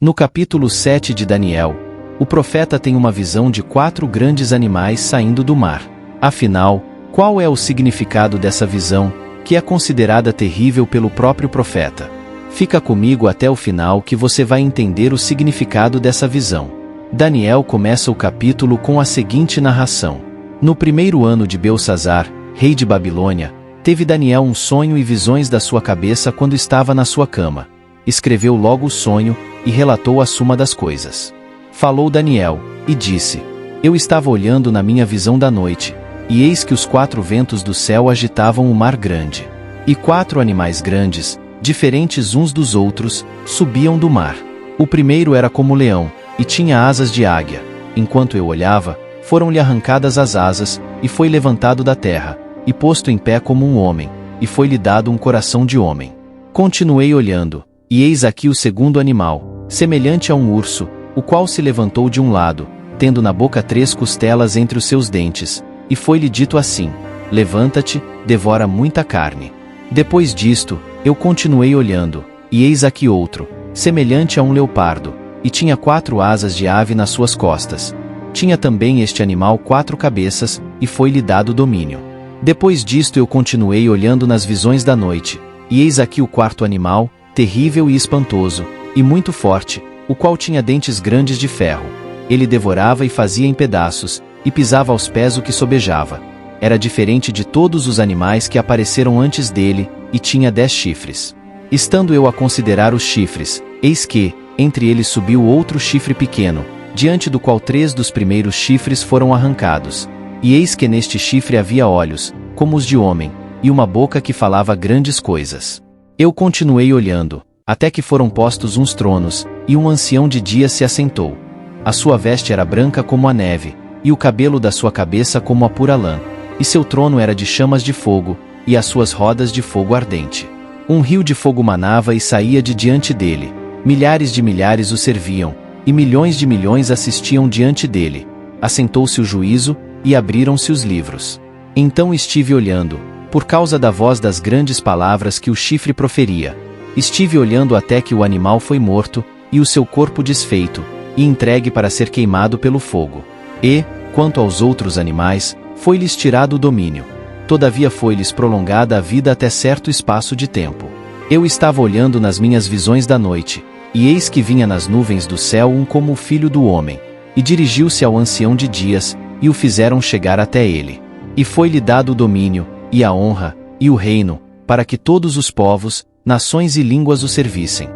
No capítulo 7 de Daniel, o profeta tem uma visão de 4 grandes animais saindo do mar. Afinal, qual é o significado dessa visão, que é considerada terrível pelo próprio profeta? Fica comigo até o final que você vai entender o significado dessa visão. Daniel começa o capítulo com a seguinte narração. No primeiro ano de Belsazzar, rei de Babilônia, teve Daniel um sonho e visões da sua cabeça quando estava na sua cama. Escreveu logo o sonho e relatou a suma das coisas. Falou Daniel, e disse: Eu estava olhando na minha visão da noite, e eis que os 4 ventos do céu agitavam o mar grande. E 4 animais grandes, diferentes uns dos outros, subiam do mar. O primeiro era como leão, e tinha asas de águia. Enquanto eu olhava, foram-lhe arrancadas as asas, e foi levantado da terra, e posto em pé como um homem, e foi-lhe dado um coração de homem. Continuei olhando, e eis aqui o segundo animal, semelhante a um urso, o qual se levantou de um lado, tendo na boca 3 costelas entre os seus dentes, e foi-lhe dito assim: Levanta-te, devora muita carne. Depois disto, eu continuei olhando, e eis aqui outro, semelhante a um leopardo, e tinha 4 asas de ave nas suas costas. Tinha também este animal 4 cabeças, e foi-lhe dado domínio. Depois disto eu continuei olhando nas visões da noite, e eis aqui o 4º animal, terrível e espantoso, e muito forte, o qual tinha dentes grandes de ferro. Ele devorava e fazia em pedaços, e pisava aos pés o que sobejava. Era diferente de todos os animais que apareceram antes dele, e tinha 10 chifres. Estando eu a considerar os chifres, eis que, entre eles subiu outro chifre pequeno, diante do qual 3 dos primeiros chifres foram arrancados. E eis que neste chifre havia olhos, como os de homem, e uma boca que falava grandes coisas. Eu continuei olhando, até que foram postos uns tronos, e um ancião de dias se assentou. A sua veste era branca como a neve, e o cabelo da sua cabeça como a pura lã, e seu trono era de chamas de fogo, e as suas rodas de fogo ardente. Um rio de fogo manava e saía de diante dele, milhares de milhares o serviam, e milhões de milhões assistiam diante dele. Assentou-se o juízo, e abriram-se os livros. Então estive olhando, por causa da voz das grandes palavras que o chifre proferia. Estive olhando até que o animal foi morto, e o seu corpo desfeito, e entregue para ser queimado pelo fogo. E, quanto aos outros animais, foi-lhes tirado o domínio. Todavia foi-lhes prolongada a vida até certo espaço de tempo. Eu estava olhando nas minhas visões da noite, e eis que vinha nas nuvens do céu um como o filho do homem, e dirigiu-se ao ancião de dias, e o fizeram chegar até ele. E foi-lhe dado o domínio, e a honra, e o reino, para que todos os povos, nações e línguas o servissem.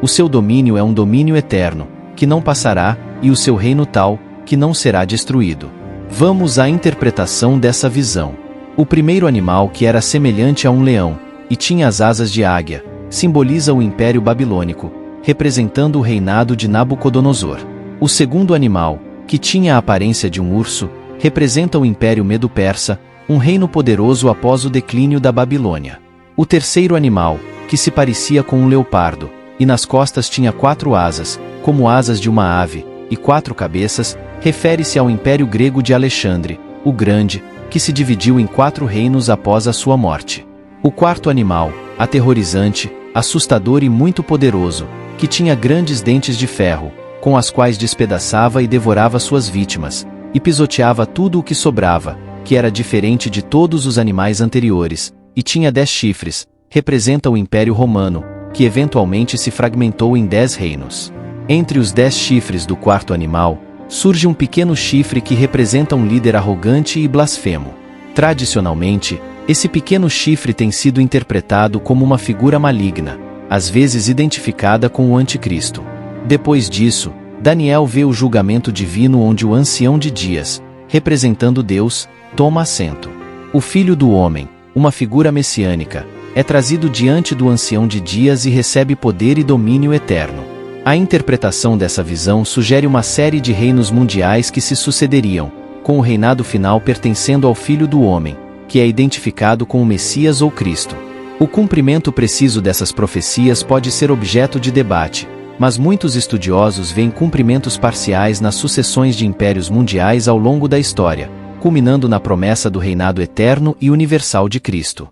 O seu domínio é um domínio eterno, que não passará, e o seu reino tal, que não será destruído. Vamos à interpretação dessa visão. O primeiro animal, que era semelhante a um leão, e tinha as asas de águia, simboliza o Império Babilônico, representando o reinado de Nabucodonosor. O segundo animal, que tinha a aparência de um urso, representa o Império Medo-Persa, um reino poderoso após o declínio da Babilônia. O terceiro animal, que se parecia com um leopardo, e nas costas tinha 4 asas, como asas de uma ave, e 4 cabeças, refere-se ao Império Grego de Alexandre, o Grande, que se dividiu em 4 reinos após a sua morte. O 4º animal, aterrorizante, assustador e muito poderoso, que tinha grandes dentes de ferro, com as quais despedaçava e devorava suas vítimas, e pisoteava tudo o que sobrava, que era diferente de todos os animais anteriores, e tinha 10 chifres, representa o Império Romano, que eventualmente se fragmentou em 10 reinos. Entre os 10 chifres do 4º animal, surge um pequeno chifre que representa um líder arrogante e blasfemo. Tradicionalmente, esse pequeno chifre tem sido interpretado como uma figura maligna, às vezes identificada com o Anticristo. Depois disso, Daniel vê o julgamento divino onde o ancião de dias, representando Deus, toma assento. O Filho do Homem, uma figura messiânica, é trazido diante do ancião de dias e recebe poder e domínio eterno. A interpretação dessa visão sugere uma série de reinos mundiais que se sucederiam, com o reinado final pertencendo ao Filho do Homem, que é identificado com o Messias ou Cristo. O cumprimento preciso dessas profecias pode ser objeto de debate, mas muitos estudiosos veem cumprimentos parciais nas sucessões de impérios mundiais ao longo da história, culminando na promessa do reinado eterno e universal de Cristo.